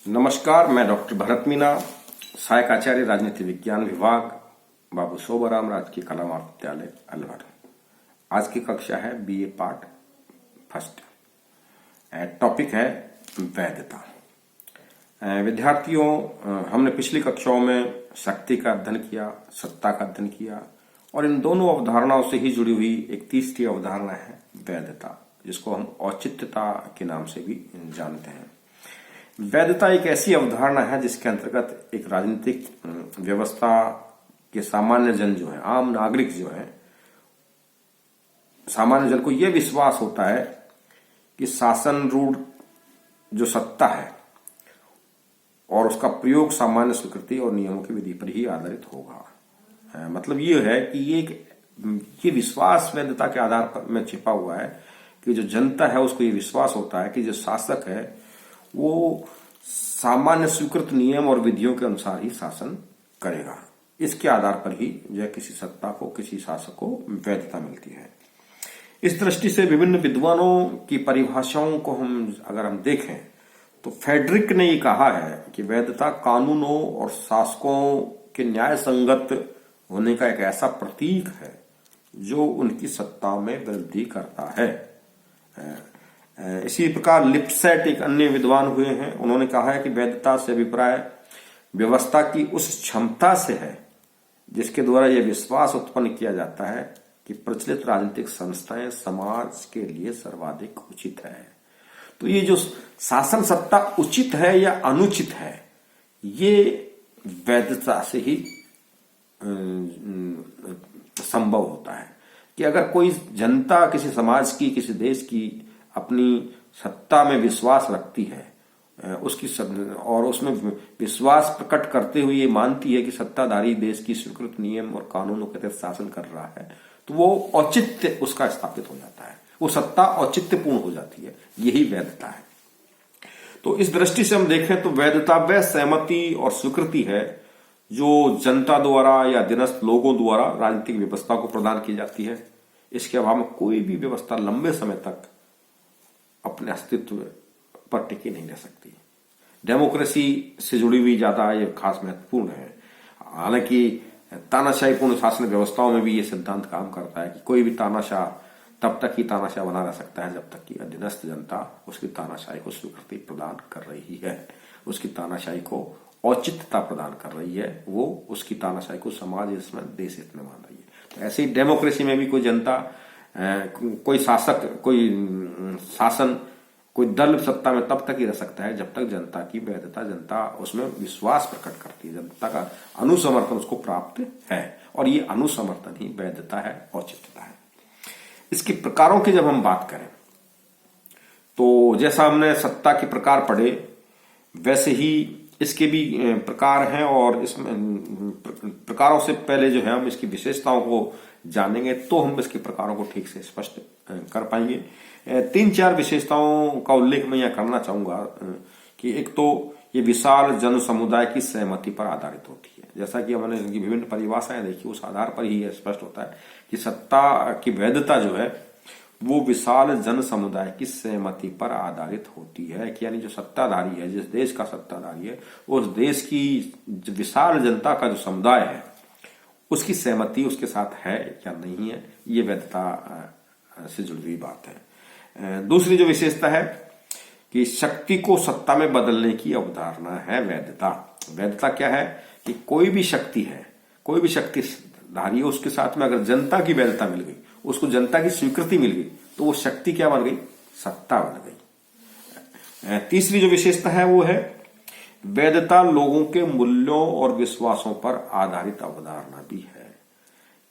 नमस्कार, मैं डॉक्टर भरत मीना, सहायक आचार्य राजनीति विज्ञान विभाग, बाबू शोभाराम राजकीय कला महाविद्यालय अलवर। आज की कक्षा है बीए पार्ट फर्स्ट। टॉपिक है वैधता। विद्यार्थियों, हमने पिछली कक्षाओं में शक्ति का अध्ययन किया, सत्ता का अध्ययन किया और इन दोनों अवधारणाओं से ही जुड़ी हुई एक तीसरी अवधारणा है वैधता, जिसको हम औचित्यता के नाम से भी जानते हैं। वैधता एक ऐसी अवधारणा है जिसके अंतर्गत एक राजनीतिक व्यवस्था के सामान्य जन जो है, आम नागरिक जो है, सामान्य जन को यह विश्वास होता है कि शासन रूढ़ जो सत्ता है और उसका प्रयोग सामान्य स्वीकृति और नियमों की विधि पर ही आधारित होगा। मतलब ये है कि ये विश्वास वैधता के आधार पर में छिपा हुआ है कि जो जनता है उसको ये विश्वास होता है कि जो शासक है वो सामान्य स्वीकृत नियम और विधियों के अनुसार ही शासन करेगा। इसके आधार पर ही यह किसी सत्ता को, किसी शासक को वैधता मिलती है। इस दृष्टि से विभिन्न विद्वानों की परिभाषाओं को अगर हम देखें तो फेडरिक ने ये कहा है कि वैधता कानूनों और शासकों के न्याय संगत होने का एक ऐसा प्रतीक है जो उनकी सत्ता में वृद्धि करता है। इसी प्रकार लिप्सेट एक अन्य विद्वान हुए हैं, उन्होंने कहा है कि वैधता से अभिप्राय व्यवस्था की उस क्षमता से है जिसके द्वारा यह विश्वास उत्पन्न किया जाता है कि प्रचलित राजनीतिक संस्थाएं समाज के लिए सर्वाधिक उचित है। तो ये जो शासन सत्ता उचित है या अनुचित है, ये वैधता से ही संभव होता है कि अगर कोई जनता किसी समाज की, किसी देश की अपनी सत्ता में विश्वास रखती है, उसकी और उसमें विश्वास प्रकट करते हुए ये मानती है कि सत्ताधारी देश की स्वीकृत नियम और कानूनों के तहत शासन कर रहा है, तो वो औचित्य उसका स्थापित हो जाता है, वो सत्ता औचित्यपूर्ण हो जाती है। यही वैधता है। तो इस दृष्टि से हम देखें तो वैधता वह सहमति और स्वीकृति है जो जनता द्वारा या अधीनस्थ लोगों द्वारा राजनीतिक व्यवस्था को प्रदान की जाती है। इसके अभाव में कोई भी व्यवस्था लंबे समय तक अपने अस्तित्व पर टिकी नहीं रह सकती। डेमोक्रेसी से जुड़ी हुई ज्यादा ये खास महत्वपूर्ण है। हालांकि तानाशाहीपूर्ण शासन व्यवस्थाओं में भी ये सिद्धांत काम करता है कि कोई भी तानाशाह तब तक ही तानाशाह बना रह सकता है जब तक कि अधीनस्थ जनता उसकी तानाशाही को स्वीकृति प्रदान कर रही है, उसकी तानाशाही को औचित्यता प्रदान कर रही है, वो उसकी तानाशाही को समाज हित में, देश हित में मान रही है। तो ऐसे ही डेमोक्रेसी में भी कोई जनता, कोई शासक, कोई शासन, कोई दल सत्ता में तब तक ही रह सकता है जब तक जनता की वैधता, जनता उसमें विश्वास प्रकट करती है, जनता का अनुसमर्थन उसको प्राप्त है, और ये अनुसमर्थन ही वैधता है, औचित्यता है। इसके प्रकारों की जब हम बात करें तो जैसा हमने सत्ता के प्रकार पढ़े वैसे ही इसके भी प्रकार हैं, और इसमें प्रकारों से पहले जो है हम इसकी विशेषताओं को जानेंगे तो हम इसके प्रकारों को ठीक से स्पष्ट कर पाएंगे। 3-4 विशेषताओं का उल्लेख मैं यहाँ करना चाहूंगा कि एक तो ये विशाल जन समुदाय की सहमति पर आधारित होती है। जैसा कि हमने इनकी विभिन्न परिभाषाएं देखी, उस आधार पर ही यह स्पष्ट होता है कि सत्ता की वैधता जो है वो विशाल जन समुदाय की सहमति पर आधारित होती है कि यानी जो सत्ताधारी है, जिस देश का सत्ताधारी है, उस देश की विशाल जनता का जो समुदाय है उसकी सहमति उसके साथ है या नहीं है, ये वैधता से जुड़ी हुई बात है। दूसरी जो विशेषता है कि शक्ति को सत्ता में बदलने की अवधारणा है वैधता। वैधता क्या है कि कोई भी शक्ति है, कोई भी शक्तिधारी है, उसके साथ में अगर जनता की वैधता मिल गई, उसको जनता की स्वीकृति मिल गई, तो वो शक्ति क्या बन गई? सत्ता बन गई। तीसरी जो विशेषता है वो है वैधता लोगों के मूल्यों और विश्वासों पर आधारित अवधारणा भी है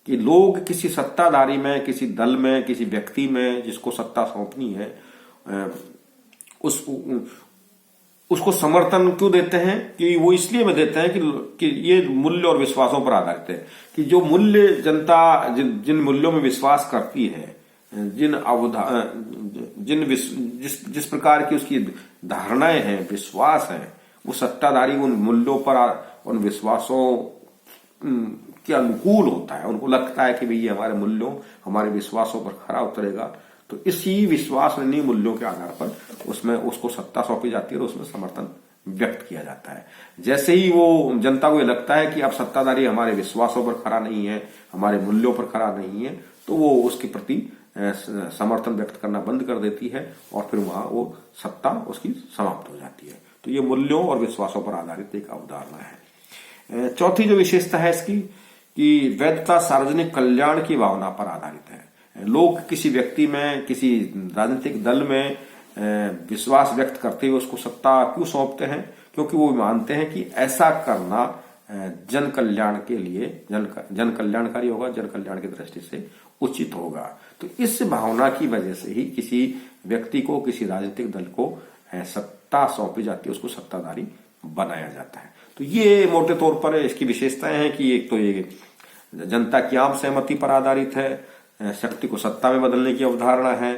कि लोग किसी सत्ताधारी में, किसी दल में, किसी व्यक्ति में जिसको सत्ता सौंपनी है, उसको समर्थन क्यों देते हैं? कि वो इसलिए में देते हैं कि ये मूल्य और विश्वासों पर आधारित है कि जो मूल्य जनता जिन मूल्यों में विश्वास करती है, जिस प्रकार की उसकी धारणाएं हैं, विश्वास हैं, वो सत्ताधारी उन मूल्यों पर, उन विश्वासों के अनुकूल होता है। उनको लगता है कि भाई ये हमारे मूल्यों, हमारे विश्वासों पर खरा उतरेगा, तो इसी विश्वास और इन्हीं मूल्यों के आधार पर उसमें उसको सत्ता सौंपी जाती है और उसमें समर्थन व्यक्त किया जाता है। जैसे ही वो जनता को ये लगता है कि अब सत्ताधारी हमारे विश्वासों पर खरा नहीं है, हमारे मूल्यों पर खरा नहीं है, तो वो उसके प्रति समर्थन व्यक्त करना बंद कर देती है और फिर वहां वो सत्ता उसकी समाप्त हो जाती है। तो ये मूल्यों और विश्वासों पर आधारित एक अवधारणा है। चौथी जो विशेषता है इसकी कि वैधता सार्वजनिक कल्याण की भावना पर आधारित है। लोग किसी व्यक्ति में, किसी राजनीतिक दल में विश्वास व्यक्त करते हुए उसको सत्ता क्यों सौंपते हैं? क्योंकि वो मानते हैं कि ऐसा करना जन कल्याण के लिए जन कल्याणकारी होगा, जन कल्याण की दृष्टि से उचित होगा। तो इस भावना की वजह से ही किसी व्यक्ति को, किसी राजनीतिक दल को सत्ता सौंपी जाती है, उसको सत्ताधारी बनाया जाता है। तो ये मोटे तौर पर इसकी विशेषताएं हैं कि एक तो ये जनता की आम सहमति पर आधारित है, शक्ति को सत्ता में बदलने की अवधारणा है,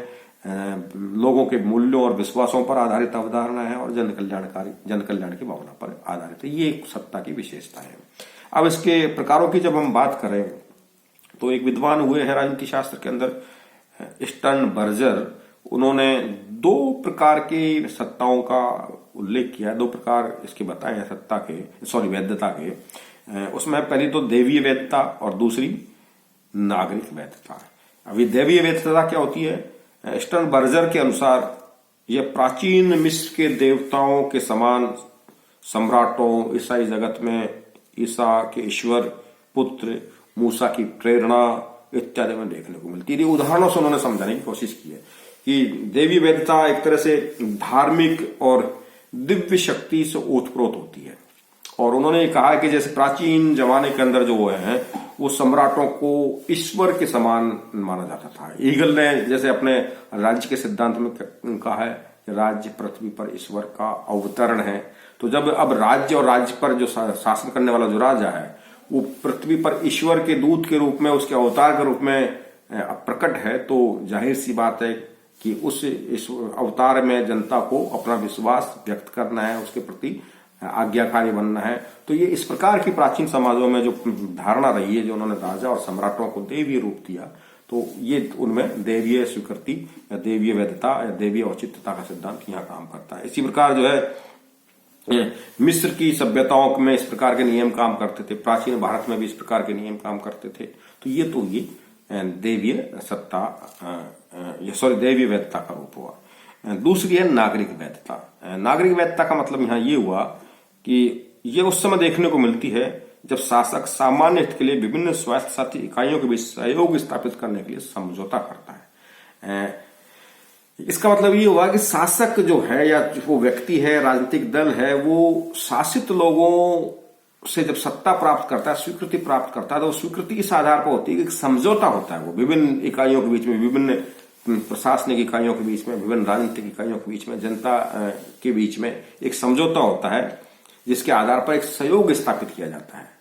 लोगों के मूल्यों और विश्वासों पर आधारित अवधारणा है और जन कल्याण की भावना पर आधारित है। ये एक सत्ता की विशेषता है। अब इसके प्रकारों की जब हम बात करें तो एक विद्वान हुए हैं राजनीति शास्त्र के अंदर, स्टर्नबर्जर। उन्होंने दो प्रकार की सत्ताओं का उल्लेख किया है, दो प्रकार इसके बताए हैं सत्ता के, वैधता के। उसमें पहली तो देवीय वैधता और दूसरी नागरिक वैधता। अभी देवीय वैधता क्या होती है? स्टर्नबर्जर के अनुसार यह प्राचीन मिस्र के देवताओं के समान सम्राटों, ईसाई जगत में ईसा के ईश्वर पुत्र, मूसा की प्रेरणा इत्यादि में देखने को मिलती है। उदाहरणों से उन्होंने समझाने की कोशिश की है कि देवी वैधता एक तरह से धार्मिक और दिव्य शक्ति से ओतप्रोत होती है। और उन्होंने कहा कि जैसे प्राचीन जमाने के अंदर जो है वो सम्राटों को ईश्वर के समान माना जाता था। ईगल ने जैसे अपने राज्य के सिद्धांत में कहा है कि राज्य पृथ्वी पर ईश्वर का अवतरण है। तो जब अब राज्य और राज्य पर जो शासन करने वाला जो राजा है वो पृथ्वी पर ईश्वर के दूत के रूप में, उसके अवतार के रूप में प्रकट है, तो जाहिर सी बात है कि उस अवतार में जनता को अपना विश्वास व्यक्त करना है, उसके प्रति आज्ञाकारी बनना है। तो ये इस प्रकार की प्राचीन समाजों में जो धारणा रही है, जो उन्होंने राजा और सम्राटों को देवीय रूप दिया, तो ये उनमें देवीय स्वीकृति या देवीय वैधता या देवीय औचित्यता का सिद्धांत यहाँ काम करता है। इसी प्रकार जो है मिस्र की सभ्यताओं में इस प्रकार के नियम काम करते थे, प्राचीन भारत में भी इस प्रकार के नियम काम करते थे। तो ये देवीय देवीय वैधता का रूप हुआ। दूसरी है नागरिक वैधता। नागरिक वैधता का मतलब यहाँ ये हुआ कि ये उस समय देखने को मिलती है जब शासक सामान्य हित के लिए विभिन्न स्वायत्तशासी इकाइयों के बीच सहयोग स्थापित करने के लिए समझौता करता है। इसका मतलब ये हुआ कि शासक जो है या वो व्यक्ति है, राजनीतिक दल है, वो शासित लोगों से जब सत्ता प्राप्त करता है, स्वीकृति प्राप्त करता है, तो स्वीकृति इस आधार पर होती है कि समझौता होता है वो विभिन्न इकाइयों के बीच में, विभिन्न प्रशासनिक इकाइयों के बीच में, विभिन्न राजनीतिक इकाइयों के बीच में, जनता के बीच में एक समझौता होता है जिसके आधार पर एक सहयोग स्थापित किया जाता है।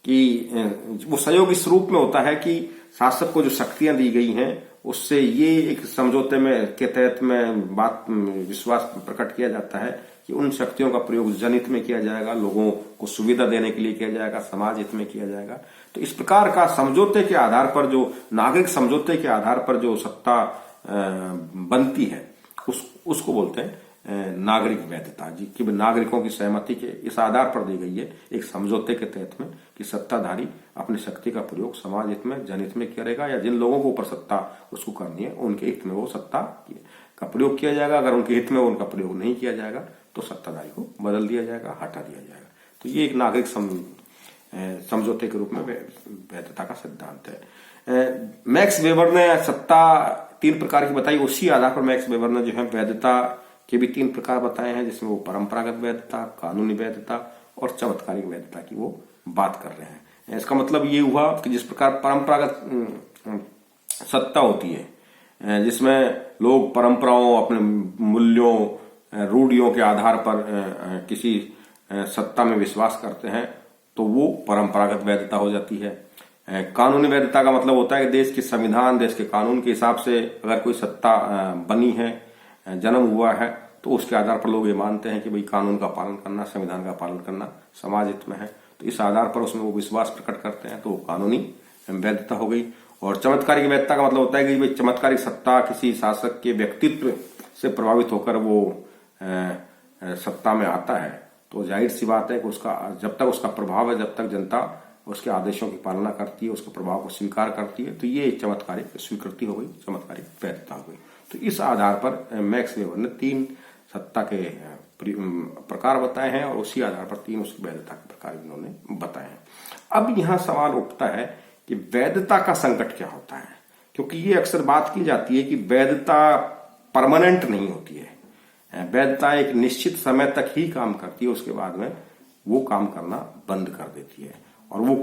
कि वो सहयोग इस रूप में होता है कि शासक को जो शक्तियां दी गई हैं उससे ये एक समझौते में के तहत में बात विश्वास प्रकट किया जाता है कि उन शक्तियों का प्रयोग जनहित में किया जाएगा, लोगों को सुविधा देने के लिए किया जाएगा, समाज हित में किया जाएगा। तो इस प्रकार का समझौते के आधार पर, जो नागरिक समझौते के आधार पर जो सत्ता बनती है उसको बोलते हैं नागरिक वैधता जी, कि नागरिकों की सहमति के इस आधार पर दी गई है एक समझौते के तहत में कि सत्ताधारी अपनी शक्ति का प्रयोग समाज हित में, जनहित में करेगा, या जिन लोगों को ऊपर सत्ता उसको करनी है उनके हित में वो सत्ता का प्रयोग किया जाएगा। अगर उनके हित में उनका प्रयोग नहीं किया जाएगा तो सत्ताधारी को बदल दिया जाएगा, हटा दिया जाएगा। तो ये एक नागरिक समझौते के रूप में वैधता का सिद्धांत है। मैक्स वेबर ने सत्ता तीन प्रकार की बताई, उसी आधार पर मैक्स वेबर ने जो है वैधता के भी तीन प्रकार बताए हैं, जिसमें वो परंपरागत वैधता, कानूनी वैधता और चमत्कारिक वैधता की वो बात कर रहे हैं। इसका मतलब ये हुआ कि जिस प्रकार परंपरागत सत्ता होती है जिसमें लोग परंपराओं, अपने मूल्यों, रूढ़ियों के आधार पर किसी सत्ता में विश्वास करते हैं, तो वो परंपरागत वैधता हो जाती है। कानूनी वैधता का मतलब होता है कि देश के संविधान, देश के कानून के हिसाब से अगर कोई सत्ता बनी है, जन्म हुआ है, तो उसके आधार पर लोग ये मानते हैं कि भाई कानून का पालन करना, संविधान का पालन करना समाज हित में है, तो इस आधार पर उसमें वो विश्वास प्रकट करते हैं, तो कानूनी वैधता हो गई। और चमत्कारिक वैधता का मतलब होता है कि भाई चमत्कारिक सत्ता किसी शासक के व्यक्तित्व से प्रभावित होकर वो सत्ता में आता है, तो जाहिर सी बात है कि उसका जब तक उसका प्रभाव है, जब तक जनता उसके आदेशों की पालना करती है, उसके प्रभाव को स्वीकार करती है, तो ये चमत्कारिक स्वीकृति हो गई, चमत्कारिक वैधता हो गई। तो इस आधार पर मैक्स वेबर ने 3 सत्ता के प्रकार बताए हैं और उसी आधार पर 3 उसकी वैधता के प्रकार इन्होंने बताए हैं। अब यहाँ सवाल उठता है कि वैधता का संकट क्या होता है, क्योंकि ये अक्सर बात की जाती है कि वैधता परमानेंट नहीं होती है। वैधता एक निश्चित समय तक ही काम करती है, उसके बाद में वो काम करना बंद कर देती है, और वो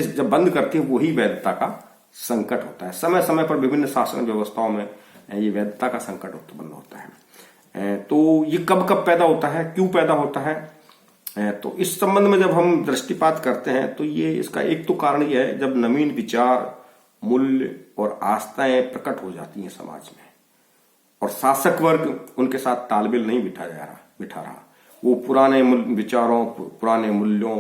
जब बंद करती है वही वैधता का संकट होता है। समय समय पर विभिन्न शासन व्यवस्थाओं में ये वैधता का संकट उत्पन्न होता है। तो ये कब कब पैदा होता है, क्यों पैदा होता है, तो इस संबंध में जब हम दृष्टिपात करते हैं तो ये इसका एक तो कारण ये है जब नवीन विचार, मूल्य और आस्थाएं प्रकट हो जाती हैं समाज में और शासक वर्ग उनके साथ तालमेल नहीं बिठा रहा, वो पुराने विचारों, पुराने मूल्यों,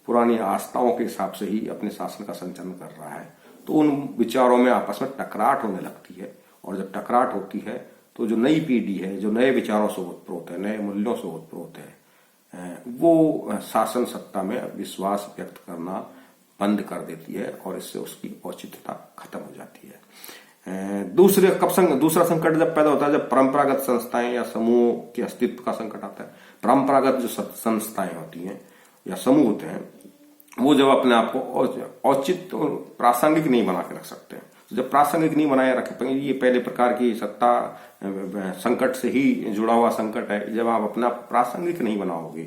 पुरानी आस्थाओं के हिसाब से ही अपने शासन का संचालन कर रहा है, तो उन विचारों में आपस में टकराट होने लगती है। और जब टकराट होती है तो जो नई पीढ़ी है, जो नए विचारों से ओतप्रोत है, नए मूल्यों से ओतप्रोत है, वो शासन सत्ता में विश्वास व्यक्त करना बंद कर देती है और इससे उसकी औचित्यता खत्म हो जाती है। दूसरा संकट जब पैदा होता है जब परंपरागत संस्थाएं या समूह के अस्तित्व का संकट आता है। परंपरागत जो संस्थाएं होती हैं या समूह होते हैं वो जब अपने आप को औचित्य और प्रासंगिक नहीं बना के रख सकते हैं, तो जब प्रासंगिक नहीं बनाए रख पाएंगे, ये पहले प्रकार की सत्ता संकट से ही जुड़ा हुआ संकट है। जब आप अपना प्रासंगिक नहीं बनाओगे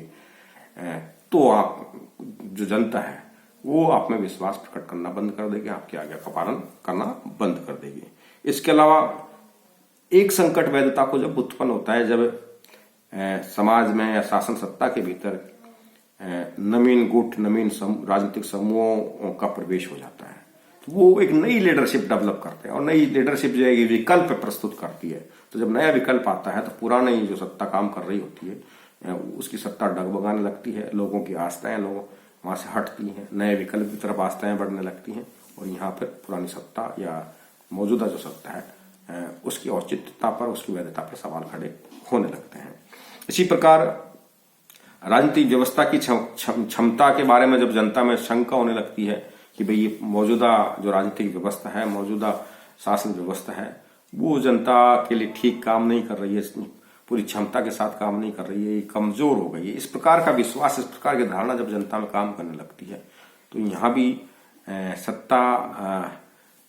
तो आप जो जनता है वो आप में विश्वास प्रकट करना बंद कर देगी, आपके आज्ञा का पालन करना बंद कर देगी। इसके अलावा एक संकट वैधता को जब उत्पन्न होता है जब समाज में या शासन सत्ता के भीतर नवीन गुट, नवीन राजनीतिक समूहों का प्रवेश हो जाता है, तो वो एक नई लीडरशिप डेवलप करते हैं और नई लीडरशिप जो है विकल्प प्रस्तुत करती है। तो जब नया विकल्प आता है तो पुरानी जो सत्ता काम कर रही होती है उसकी सत्ता डगमगाने लगती है, लोगों की आस्थाएं लोग वहां से हटती हैं, नए विकल्प की तरफ आस्थाएं बढ़ने लगती हैं और यहाँ पर पुरानी सत्ता या मौजूदा जो सत्ता है उसकी औचित्यता पर, उसकी वैधता पर सवाल खड़े होने लगते हैं। इसी प्रकार राजनीतिक व्यवस्था की क्षमता के बारे में जब जनता में शंका होने लगती है कि भाई ये मौजूदा जो राजनीतिक व्यवस्था है, मौजूदा शासन व्यवस्था है, वो जनता के लिए ठीक काम नहीं कर रही है, पूरी क्षमता के साथ काम नहीं कर रही है, ये कमजोर हो गई है, इस प्रकार का विश्वास, इस प्रकार की धारणा जब जनता में काम करने लगती है तो यहाँ भी सत्ता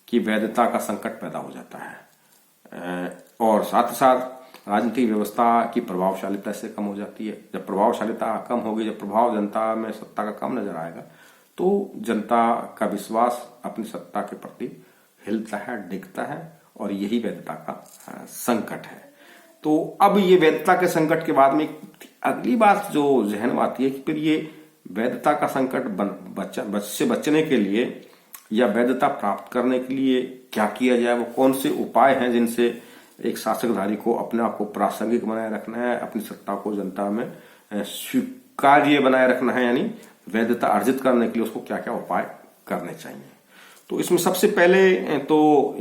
की वैधता का संकट पैदा हो जाता है और साथ ही साथ राजनीतिक व्यवस्था की प्रभावशालीता से कम हो जाती है। जब प्रभावशालीता कम होगी, जब प्रभाव जनता में सत्ता का कम नजर आएगा तो जनता का विश्वास अपनी सत्ता के प्रति हिलता है, डिगता है और यही वैधता का संकट है। तो अब ये वैधता के संकट के बाद में अगली बात जो जहन में आती है कि फिर ये वैधता का संकट से बचने के लिए या वैधता प्राप्त करने के लिए क्या किया जाए, वो कौन से उपाय हैं जिनसे एक शासकधारी को अपने आप को प्रासंगिक बनाए रखना है, अपनी सत्ता को जनता में स्वीकार्य बनाए रखना है, यानी वैधता अर्जित करने के लिए उसको क्या क्या उपाय करने चाहिए। तो इसमें सबसे पहले तो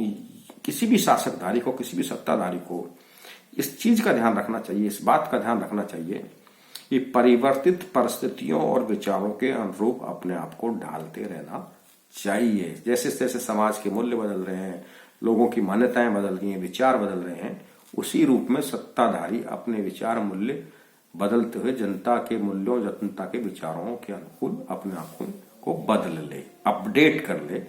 किसी भी शासकधारी को, किसी भी सत्ताधारी को इस चीज का ध्यान रखना चाहिए, इस बात का ध्यान रखना चाहिए कि परिवर्तित परिस्थितियों और विचारों के अनुरूप अपने आप को ढालते रहना चाहिए। जैसे जैसे समाज के मूल्य बदल रहे हैं, लोगों की मान्यताएं बदल रही हैं, विचार बदल रहे हैं, उसी रूप में सत्ताधारी अपने विचार मूल्य बदलते हुए जनता के मूल्यों, जनता के विचारों के अनुकूल अपने आप को बदल ले, अपडेट कर ले,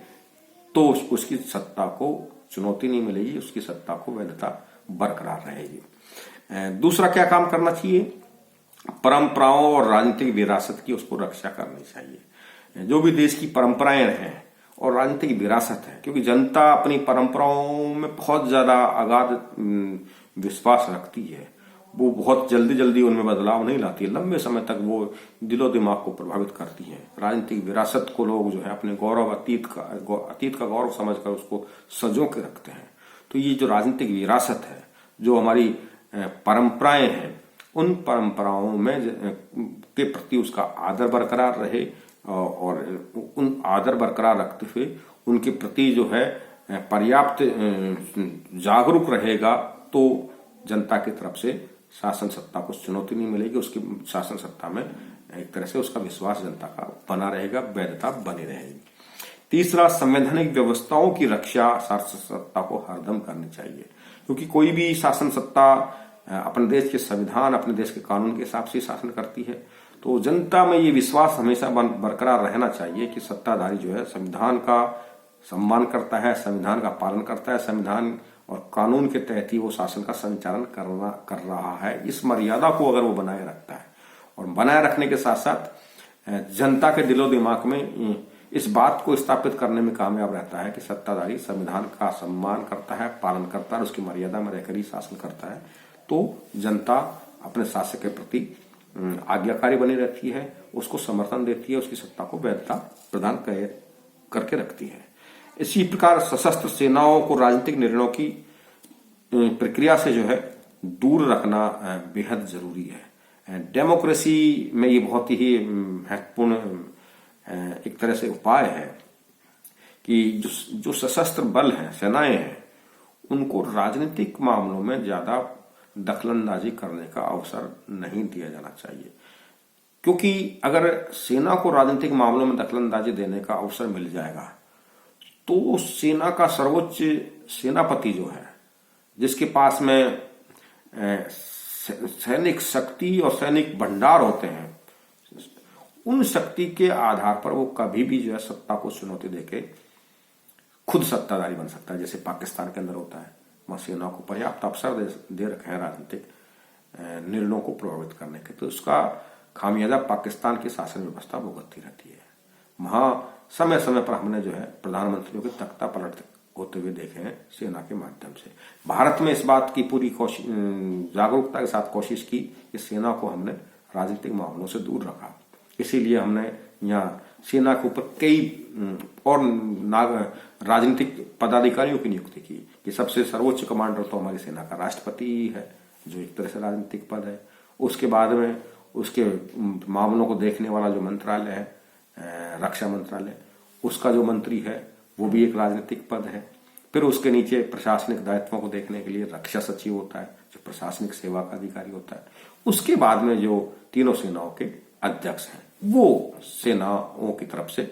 तो उसकी सत्ता को चुनौती नहीं मिलेगी, उसकी सत्ता को वैधता बरकरार रहेगी। दूसरा क्या काम करना चाहिए, परंपराओं और राजनीतिक विरासत की उसको रक्षा करनी चाहिए। जो भी देश की परंपराएं हैं और राजनीतिक विरासत है, क्योंकि जनता अपनी परंपराओं में बहुत ज्यादा अगाध विश्वास रखती है, वो बहुत जल्दी जल्दी उनमें बदलाव नहीं लाती है, लंबे समय तक वो दिलो दिमाग को प्रभावित करती है। राजनीतिक विरासत को लोग जो है अपने गौरव, अतीत का गौरव समझकर उसको संजो के रखते हैं। तो ये जो राजनीतिक विरासत है, जो हमारी परंपराएं हैं, उन परंपराओं में के प्रति उसका आदर बरकरार रहे और उन आदर बरकरार रखते हुए उनके प्रति जो है पर्याप्त जागरूक रहेगा तो जनता की तरफ से शासन सत्ता को चुनौती नहीं मिलेगी, उसकी शासन सत्ता में एक तरह से उसका विश्वास जनता का बना रहेगा, वैधता बनी रहेगी। तीसरा, संवैधानिक व्यवस्थाओं की रक्षा शासन सत्ता को हरदम करनी चाहिए, क्योंकि कोई भी शासन सत्ता अपने देश के संविधान, अपने देश के कानून के हिसाब से शासन करती है। तो जनता में ये विश्वास हमेशा बरकरार रहना चाहिए कि सत्ताधारी जो है संविधान का सम्मान करता है, संविधान का पालन करता है, संविधान और कानून के तहत ही वो शासन का संचालन कर रहा है। इस मर्यादा को अगर वो बनाए रखता है, और बनाए रखने के साथ साथ जनता के दिलो दिमाग में इस बात को स्थापित करने में कामयाब रहता है कि सत्ताधारी संविधान का सम्मान करता है, पालन करता है, उसकी मर्यादा में रहकर ही शासन करता है, तो जनता अपने शासक के प्रति आज्ञाकारी बनी रहती है, उसको समर्थन देती है, उसकी सत्ता को वैधता प्रदान करके रखती है। इसी प्रकार सशस्त्र सेनाओं को राजनीतिक निर्णयों की प्रक्रिया से जो है दूर रखना बेहद जरूरी है। डेमोक्रेसी में ये बहुत ही महत्वपूर्ण एक तरह से उपाय है कि जो सशस्त्र बल हैं, सेनाएं हैं, उनको राजनीतिक मामलों में ज्यादा दखलंदाजी करने का अवसर नहीं दिया जाना चाहिए, क्योंकि अगर सेना को राजनीतिक मामलों में दखलंदाजी देने का अवसर मिल जाएगा तो सेना का सर्वोच्च सेनापति जो है, जिसके पास में सैनिक शक्ति और सैनिक भंडार होते हैं, उन शक्ति के आधार पर वो कभी भी जो है सत्ता को चुनौती देके खुद सत्ताधारी बन सकता है। जैसे पाकिस्तान के अंदर होता है, वहां सेना को पर्याप्त अवसर दे रखे हैं राजनीतिक निर्णयों को प्रभावित करने के, तो उसका खामियाजा पाकिस्तान की शासन व्यवस्था भुगतती रहती है। वहां समय समय पर हमने जो है प्रधानमंत्रियों के तख्ता पलट होते हुए देखे हैं सेना के माध्यम से। भारत में इस बात की पूरी जागरूकता के साथ कोशिश की कि सेना को हमने राजनीतिक मामलों से दूर रखा। इसीलिए हमने यहाँ सेना के ऊपर कई और राजनीतिक पदाधिकारियों की नियुक्ति की कि सबसे सर्वोच्च कमांडर तो हमारी सेना का राष्ट्रपति ही है, जो एक तरह से राजनीतिक पद है। उसके बाद में उसके मामलों को देखने वाला जो मंत्रालय है, रक्षा मंत्रालय, उसका जो मंत्री है वो भी एक राजनीतिक पद है। फिर उसके नीचे प्रशासनिक दायित्वों को देखने के लिए रक्षा सचिव होता है, जो प्रशासनिक सेवा का अधिकारी होता है। उसके बाद में जो तीनों सेनाओं के अध्यक्ष हैं वो सेनाओं की तरफ से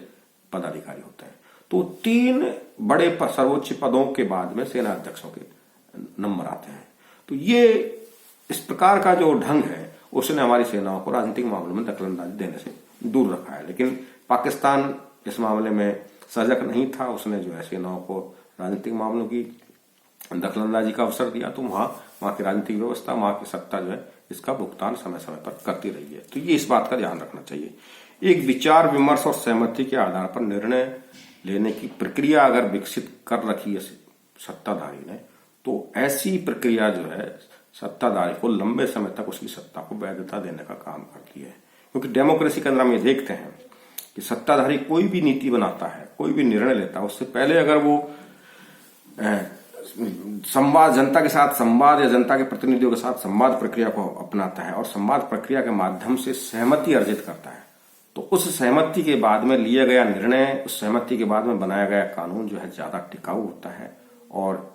पदाधिकारी होते हैं। तो तीन बड़े सर्वोच्च पदों के बाद में सेना अध्यक्षों के नंबर आते हैं। तो ये इस प्रकार का जो ढंग है उसने हमारी सेनाओं को राजनीतिक मामलों में दखलंदाजी देने से दूर रखा है। लेकिन पाकिस्तान इस मामले में सजग नहीं था, उसने जो है सेनाओं को राजनीतिक मामलों की दखलंदाजी का अवसर दिया, तो वहां की राजनीतिक व्यवस्था, वहां की सत्ता जो है इसका भुगतान समय समय पर करती रही है। तो ये इस बात का ध्यान रखना चाहिए। एक विचार विमर्श और सहमति के आधार पर निर्णय लेने की प्रक्रिया अगर विकसित कर रखी है सत्ताधारी ने, तो ऐसी प्रक्रिया जो है सत्ताधारी को लंबे समय तक उसकी सत्ता को वैधता देने का काम करती है। क्योंकि डेमोक्रेसी के अंदर हम ये देखते हैं कि सत्ताधारी कोई भी नीति बनाता है, कोई भी निर्णय लेता है, उससे पहले अगर वो संवाद, जनता के साथ संवाद या जनता के प्रतिनिधियों के साथ संवाद प्रक्रिया को अपनाता है और संवाद प्रक्रिया के माध्यम से सहमति अर्जित करता है, तो उस सहमति के बाद में लिया गया निर्णय, उस सहमति के बाद में बनाया गया कानून जो है ज्यादा टिकाऊ होता है और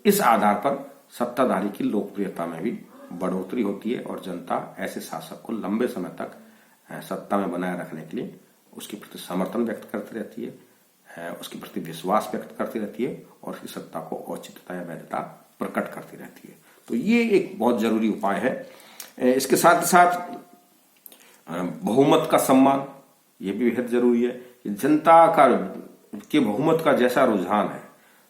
इस आधार पर सत्ताधारी की लोकप्रियता में भी बढ़ोतरी होती है और जनता ऐसे शासक को लंबे समय तक सत्ता में बनाए रखने के लिए उसके प्रति समर्थन व्यक्त करती रहती है, उसके प्रति विश्वास व्यक्त करती रहती है और उसकी सत्ता को औचित्यता या वैधता प्रकट करती रहती है। तो ये एक बहुत जरूरी उपाय है। इसके साथ साथ बहुमत का सम्मान, ये भी बेहद जरूरी है कि जनता के बहुमत का जैसा रुझान है,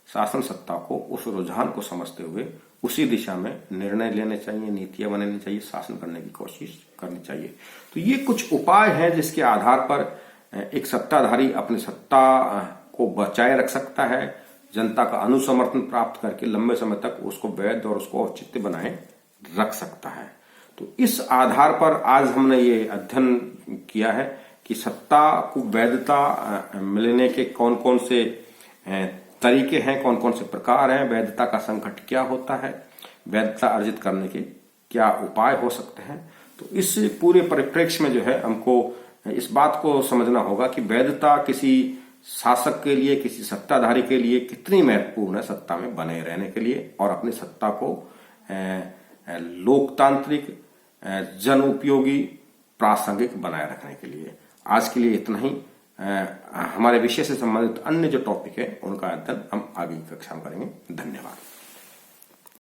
शासन सत्ता को उस रुझान को समझते हुए उसी दिशा में निर्णय लेने चाहिए, नीतियां बनानी चाहिए, शासन करने की कोशिश करनी चाहिए। तो ये कुछ उपाय हैं जिसके आधार पर एक सत्ताधारी अपनी सत्ता को बचाए रख सकता है, जनता का अनुसमर्थन प्राप्त करके लंबे समय तक उसको वैध और उसको औचित्य बनाए रख सकता है। तो इस आधार पर आज हमने ये अध्ययन किया है कि सत्ता को वैधता मिलने के कौन कौन से तरीके हैं, कौन कौन से प्रकार हैं, वैधता का संकट क्या होता है, वैधता अर्जित करने के क्या उपाय हो सकते हैं। तो इस पूरे परिप्रेक्ष्य में जो है हमको इस बात को समझना होगा कि वैधता किसी शासक के लिए, किसी सत्ताधारी के लिए कितनी महत्वपूर्ण है सत्ता में बने रहने के लिए और अपनी सत्ता को लोकतांत्रिक, जन उपयोगी, प्रासंगिक बनाए रखने के लिए। आज के लिए इतना ही। हमारे विषय से संबंधित अन्य जो टॉपिक है उनका अध्ययन हम आगे की कक्षा में करेंगे। धन्यवाद।